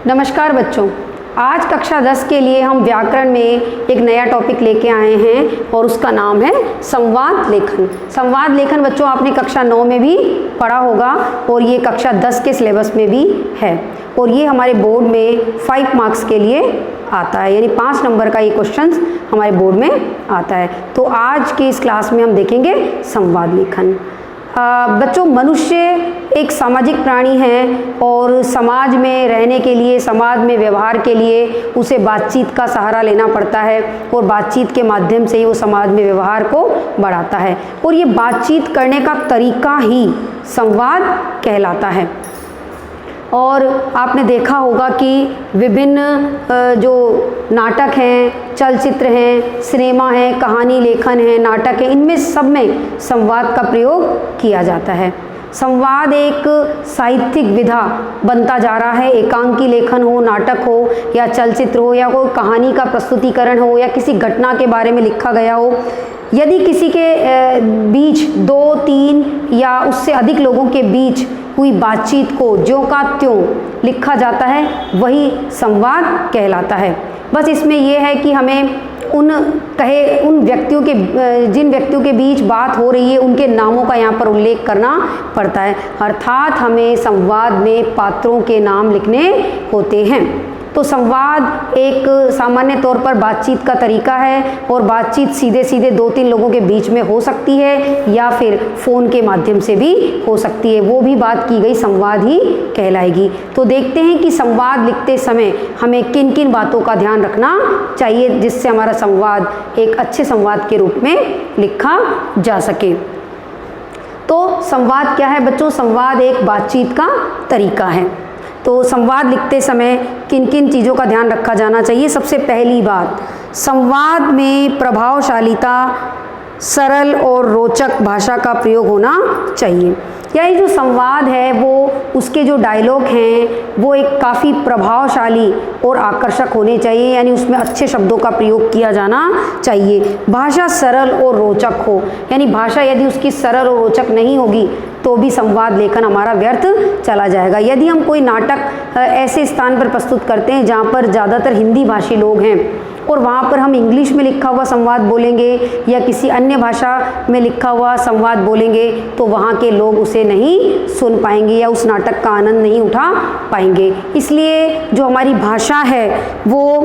नमस्कार बच्चों, आज कक्षा 10 के लिए हम व्याकरण में एक नया टॉपिक लेके आए हैं और उसका नाम है संवाद लेखन। संवाद लेखन बच्चों आपने कक्षा 9 में भी पढ़ा होगा और ये कक्षा 10 के सिलेबस में भी है और ये हमारे बोर्ड में 5 मार्क्स के लिए आता है, यानी 5 नंबर का ये क्वेश्चन हमारे बोर्ड में आता है। तो आज की इस क्लास में हम देखेंगे संवाद लेखन। बच्चों, मनुष्य एक सामाजिक प्राणी है और समाज में रहने के लिए, समाज में व्यवहार के लिए उसे बातचीत का सहारा लेना पड़ता है और बातचीत के माध्यम से ही वो समाज में व्यवहार को बढ़ाता है और ये बातचीत करने का तरीका ही संवाद कहलाता है। और आपने देखा होगा कि विभिन्न जो नाटक हैं, चलचित्र हैं, सिनेमा है, कहानी लेखन है, नाटक है, इनमें सब में संवाद का प्रयोग किया जाता है। संवाद एक साहित्यिक विधा बनता जा रहा है। एकांकी लेखन हो, नाटक हो या चलचित्र हो या कोई कहानी का प्रस्तुतिकरण हो या किसी घटना के बारे में लिखा गया हो, यदि किसी के बीच 2, 3 या उससे अधिक लोगों के बीच हुई बातचीत को ज्यों का त्यों लिखा जाता है, वही संवाद कहलाता है। बस इसमें यह है कि हमें उन व्यक्तियों के जिन व्यक्तियों के बीच बात हो रही है उनके नामों का यहाँ पर उल्लेख करना पड़ता है, अर्थात हमें संवाद में पात्रों के नाम लिखने होते हैं। तो संवाद एक सामान्य तौर पर बातचीत का तरीका है और बातचीत सीधे सीधे 2-3 लोगों के बीच में हो सकती है या फिर फ़ोन के माध्यम से भी हो सकती है, वो भी बात की गई संवाद ही कहलाएगी। तो देखते हैं कि संवाद लिखते समय हमें किन किन बातों का ध्यान रखना चाहिए जिससे हमारा संवाद एक अच्छे संवाद के रूप में लिखा जा सके। तो संवाद क्या है बच्चों? संवाद एक बातचीत का तरीका है। तो संवाद लिखते समय किन किन चीज़ों का ध्यान रखा जाना चाहिए? सबसे पहली बात, संवाद में प्रभावशालीता, सरल और रोचक भाषा का प्रयोग होना चाहिए। यानी जो संवाद है वो उसके जो डायलॉग हैं वो एक काफ़ी प्रभावशाली और आकर्षक होने चाहिए, यानी उसमें अच्छे शब्दों का प्रयोग किया जाना चाहिए। भाषा सरल और रोचक हो, यानी भाषा यदि उसकी सरल और रोचक नहीं होगी तो भी संवाद लेखन हमारा व्यर्थ चला जाएगा। यदि हम कोई नाटक ऐसे स्थान पर प्रस्तुत करते हैं जहाँ पर ज़्यादातर हिंदी भाषी लोग हैं और वहाँ पर हम इंग्लिश में लिखा हुआ संवाद बोलेंगे या किसी अन्य भाषा में लिखा हुआ संवाद बोलेंगे तो वहाँ के लोग उसे नहीं सुन पाएंगे या उस नाटक का आनंद नहीं उठा पाएंगे। इसलिए जो हमारी भाषा है वो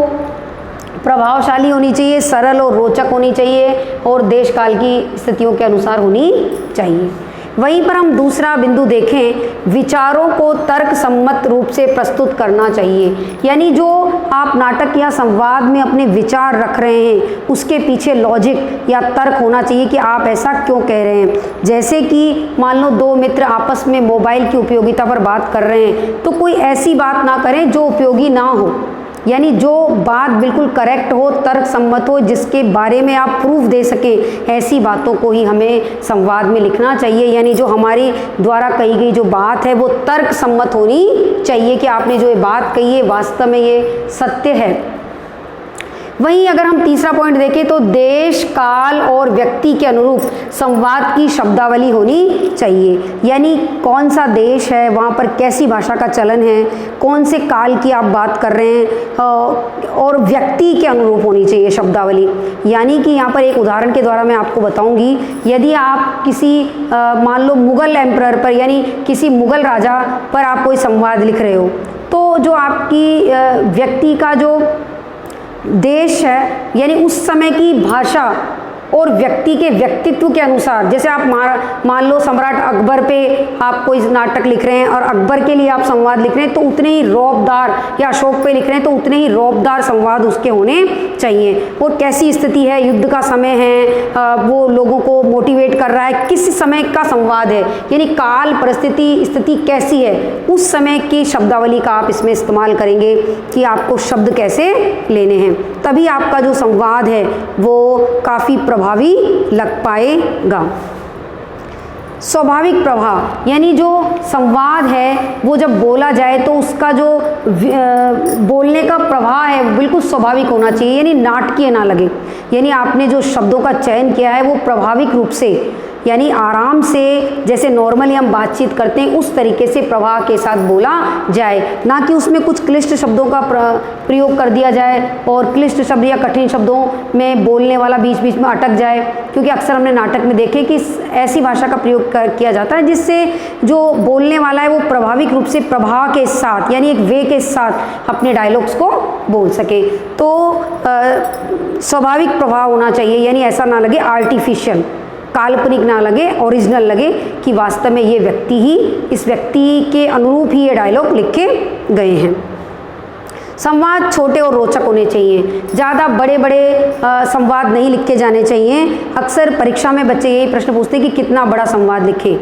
प्रभावशाली होनी चाहिए, सरल और रोचक होनी चाहिए और देश काल की स्थितियों के अनुसार होनी चाहिए। वहीं पर हम दूसरा बिंदु देखें, विचारों को तर्क सम्मत रूप से प्रस्तुत करना चाहिए। यानी जो आप नाटक या संवाद में अपने विचार रख रहे हैं उसके पीछे लॉजिक या तर्क होना चाहिए कि आप ऐसा क्यों कह रहे हैं। जैसे कि मान लो 2 मित्र आपस में मोबाइल की उपयोगिता पर बात कर रहे हैं तो कोई ऐसी बात ना करें जो उपयोगी ना हो, यानी जो बात बिल्कुल करेक्ट हो, तर्क सम्मत हो, जिसके बारे में आप प्रूफ दे सके, ऐसी बातों को ही हमें संवाद में लिखना चाहिए। यानी जो हमारी द्वारा कही गई जो बात है वो तर्क सम्मत होनी चाहिए कि आपने जो ये बात कही है वास्तव में ये सत्य है। वहीं अगर हम तीसरा पॉइंट देखें तो देश, काल और व्यक्ति के अनुरूप संवाद की शब्दावली होनी चाहिए। यानी कौन सा देश है, वहाँ पर कैसी भाषा का चलन है, कौन से काल की आप बात कर रहे हैं और व्यक्ति के अनुरूप होनी चाहिए शब्दावली। यानी कि यहाँ पर एक उदाहरण के द्वारा मैं आपको बताऊँगी, यदि आप किसी मान लो मुग़ल एम्परर पर यानी किसी मुग़ल राजा पर आप कोई संवाद लिख रहे हो तो जो आपकी व्यक्ति का जो देश है यानी उस समय की भाषा और व्यक्ति के व्यक्तित्व के अनुसार, जैसे आप मान लो सम्राट अकबर पे आप कोई नाटक लिख रहे हैं और अकबर के लिए आप संवाद लिख रहे हैं तो उतने ही रौबदार, या अशोक पे लिख रहे हैं तो उतने ही रौबदार संवाद उसके होने चाहिए। और कैसी स्थिति है, युद्ध का समय है, वो लोगों को मोटिवेट कर रहा है, किस समय का संवाद है, यानी काल, परिस्थिति, स्थिति कैसी है, उस समय की शब्दावली का आप इसमें इस्तेमाल करेंगे कि आपको शब्द कैसे लेने हैं, तभी आपका जो संवाद है वो काफ़ी प्रभावी लग पाएगा। स्वाभाविक प्रभाव, यानी जो संवाद है वो जब बोला जाए तो उसका जो बोलने का प्रभाव है बिल्कुल स्वाभाविक होना चाहिए, यानी नाटकीय ना लगे। यानी आपने जो शब्दों का चयन किया है वो प्रभाविक रूप से यानी आराम से जैसे नॉर्मली हम बातचीत करते हैं उस तरीके से प्रवाह के साथ बोला जाए, ना कि उसमें कुछ क्लिष्ट शब्दों का प्रयोग कर दिया जाए और क्लिष्ट शब्द या कठिन शब्दों में बोलने वाला बीच बीच में अटक जाए। क्योंकि अक्सर हमने नाटक में देखे कि ऐसी भाषा का प्रयोग किया जाता है जिससे जो बोलने वाला है वो प्रभाविक रूप से प्रभाव के साथ यानी एक वे के साथ अपने डायलॉग्स को बोल सके। तो स्वाभाविक प्रभाव होना चाहिए, यानी ऐसा ना लगे आर्टिफिशियल, काल्पनिक ना लगे, ओरिजिनल लगे कि वास्तव में ये व्यक्ति ही, इस व्यक्ति के अनुरूप ही ये डायलॉग लिखे गए हैं। संवाद छोटे और रोचक होने चाहिए, ज़्यादा बड़े बड़े संवाद नहीं लिखे जाने चाहिए। अक्सर परीक्षा में बच्चे यही प्रश्न पूछते हैं कि कितना बड़ा संवाद लिखें।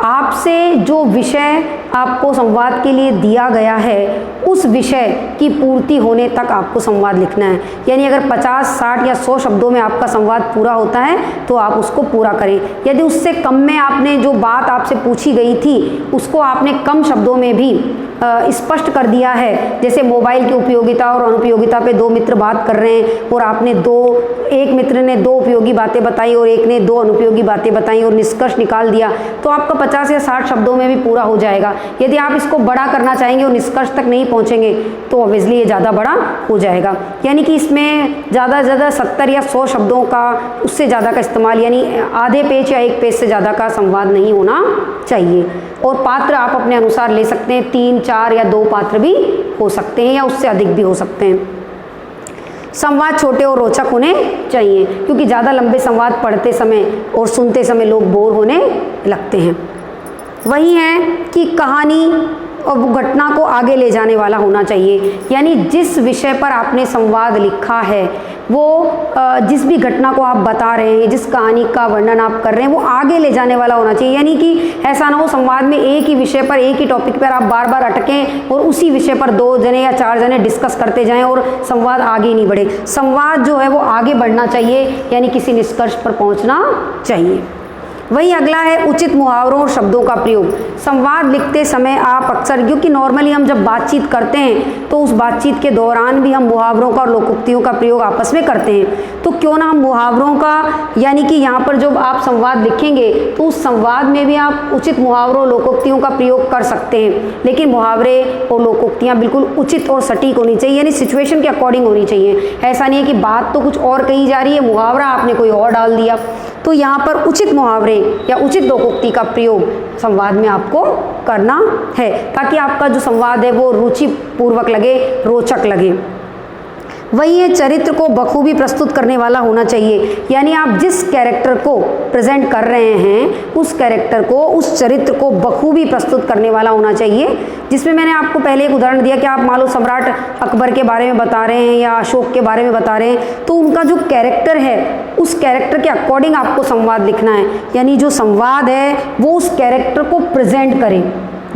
आपसे जो विषय आपको संवाद के लिए दिया गया है उस विषय की पूर्ति होने तक आपको संवाद लिखना है। यानी अगर 50, 60 या 100 शब्दों में आपका संवाद पूरा होता है तो आप उसको पूरा करें। यदि उससे कम में आपने जो बात आपसे पूछी गई थी उसको आपने कम शब्दों में भी स्पष्ट कर दिया है, जैसे मोबाइल की उपयोगिता और अनुपयोगिता पे दो मित्र बात कर रहे हैं और आपने एक मित्र ने 2 उपयोगी बातें बताई और एक ने 2 अनुपयोगी बातें बताई और निष्कर्ष निकाल दिया, तो आपका 50 या 60 शब्दों में भी पूरा हो जाएगा। यदि आप इसको बड़ा करना चाहेंगे और निष्कर्ष तक नहीं पहुंचेंगे तो ऑब्वियसली ये ज़्यादा बड़ा हो जाएगा। यानी कि इसमें ज़्यादा से ज़्यादा 70 या 100 शब्दों का, उससे ज़्यादा का इस्तेमाल, यानी आधे पेज या 1 पेज से ज़्यादा का संवाद नहीं होना चाहिए। और पात्र आप अपने अनुसार ले सकते हैं, 3, 4 या 2 पात्र भी हो सकते हैं या उससे अधिक भी हो सकते हैं। संवाद छोटे और रोचक होने चाहिए, क्योंकि ज़्यादा लंबे संवाद पढ़ते समय और सुनते समय लोग बोर होने लगते हैं। वही है कि कहानी और घटना को आगे ले जाने वाला होना चाहिए, यानी जिस विषय पर आपने संवाद लिखा है वो जिस भी घटना को आप बता रहे हैं, जिस कहानी का वर्णन आप कर रहे हैं वो आगे ले जाने वाला होना चाहिए। यानी कि ऐसा ना हो संवाद में एक ही विषय पर, एक ही टॉपिक पर आप बार बार अटकें और उसी विषय पर 2 जने या 4 जने डिस्कस करते जाएं और संवाद आगे नहीं बढ़े। संवाद जो है वो आगे बढ़ना चाहिए, यानी किसी निष्कर्ष पर पहुंचना चाहिए। वही अगला है उचित मुहावरों और शब्दों का प्रयोग। संवाद लिखते समय आप अक्सर, क्योंकि नॉर्मली हम जब बातचीत करते हैं तो उस बातचीत के दौरान भी हम मुहावरों का और लोकोक्तियों का प्रयोग आपस में करते हैं, तो क्यों ना हम मुहावरों का, यानी कि यहाँ पर जब आप संवाद लिखेंगे तो उस संवाद में भी आप उचित मुहावरों लोकोक्तियों का प्रयोग कर सकते हैं। लेकिन मुहावरे और लोकोक्तियाँ बिल्कुल उचित और सटीक होनी चाहिए, यानी सिचुएशन के अकॉर्डिंग होनी चाहिए। ऐसा नहीं है कि बात तो कुछ और कही जा रही है, मुहावरा आपने कोई और डाल दिया। तो यहाँ पर उचित मुहावरे या उचित लोकोक्ति का प्रयोग संवाद में आपको करना है, ताकि आपका जो संवाद है वो रुचिपूर्वक लगे, रोचक लगे। वही है चरित्र को बखूबी प्रस्तुत करने वाला होना चाहिए, यानी आप जिस कैरेक्टर को प्रेजेंट कर रहे हैं उस कैरेक्टर को, उस चरित्र को बखूबी प्रस्तुत करने वाला होना चाहिए। जिसमें मैंने आपको पहले एक उदाहरण दिया कि आप मान लो सम्राट अकबर के बारे में बता रहे हैं या अशोक के बारे में बता रहे हैं, तो उनका जो कैरेक्टर है उस कैरेक्टर के अकॉर्डिंग आपको संवाद लिखना है। यानी जो संवाद है वो उस कैरेक्टर को प्रेजेंट करे।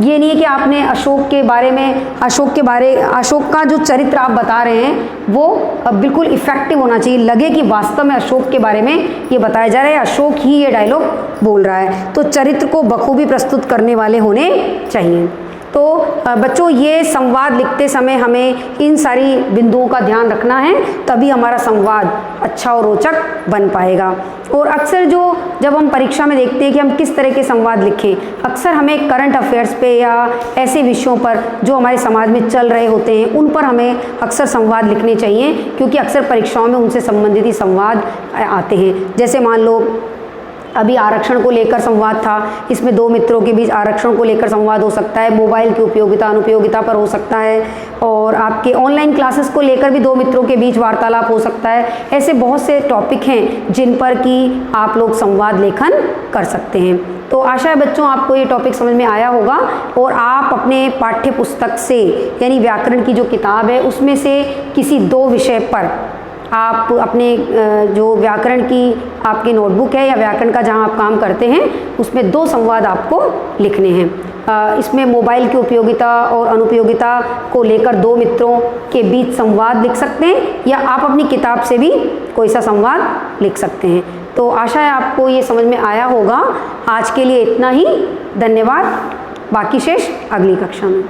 ये नहीं है कि आपने अशोक का जो चरित्र आप बता रहे हैं वो बिल्कुल इफेक्टिव होना चाहिए, लगे कि वास्तव में अशोक के बारे में ये बताया जा रहा है, अशोक ही ये डायलॉग बोल रहा है। तो चरित्र को बखूबी प्रस्तुत करने वाले होने चाहिए। तो बच्चों ये संवाद लिखते समय हमें इन सारी बिंदुओं का ध्यान रखना है, तभी हमारा संवाद अच्छा और रोचक बन पाएगा। और अक्सर जब हम परीक्षा में देखते हैं कि हम किस तरह के संवाद लिखें, अक्सर हमें करंट अफेयर्स पे या ऐसे विषयों पर जो हमारे समाज में चल रहे होते हैं उन पर हमें अक्सर संवाद लिखने चाहिए, क्योंकि अक्सर परीक्षाओं में उनसे संबंधित ही संवाद आते हैं। जैसे मान लो अभी आरक्षण को लेकर संवाद था, इसमें 2 मित्रों के बीच आरक्षण को लेकर संवाद हो सकता है, मोबाइल की उपयोगिता अनुपयोगिता पर हो सकता है, और आपके ऑनलाइन क्लासेस को लेकर भी 2 मित्रों के बीच वार्तालाप हो सकता है। ऐसे बहुत से टॉपिक हैं जिन पर कि आप लोग संवाद लेखन कर सकते हैं। तो आशा है बच्चों आपको ये टॉपिक समझ में आया होगा और आप अपने पाठ्य पुस्तक से, यानी व्याकरण की जो किताब है उसमें से किसी 2 विषय पर आप अपने जो व्याकरण की आपकी नोटबुक है या व्याकरण का जहां आप काम करते हैं उसमें 2 संवाद आपको लिखने हैं। इसमें मोबाइल की उपयोगिता और अनुपयोगिता को लेकर 2 मित्रों के बीच संवाद लिख सकते हैं, या आप अपनी किताब से भी कोई सा संवाद लिख सकते हैं। तो आशा है आपको ये समझ में आया होगा। आज के लिए इतना ही, धन्यवाद। बाकी शेष अगली कक्षा में।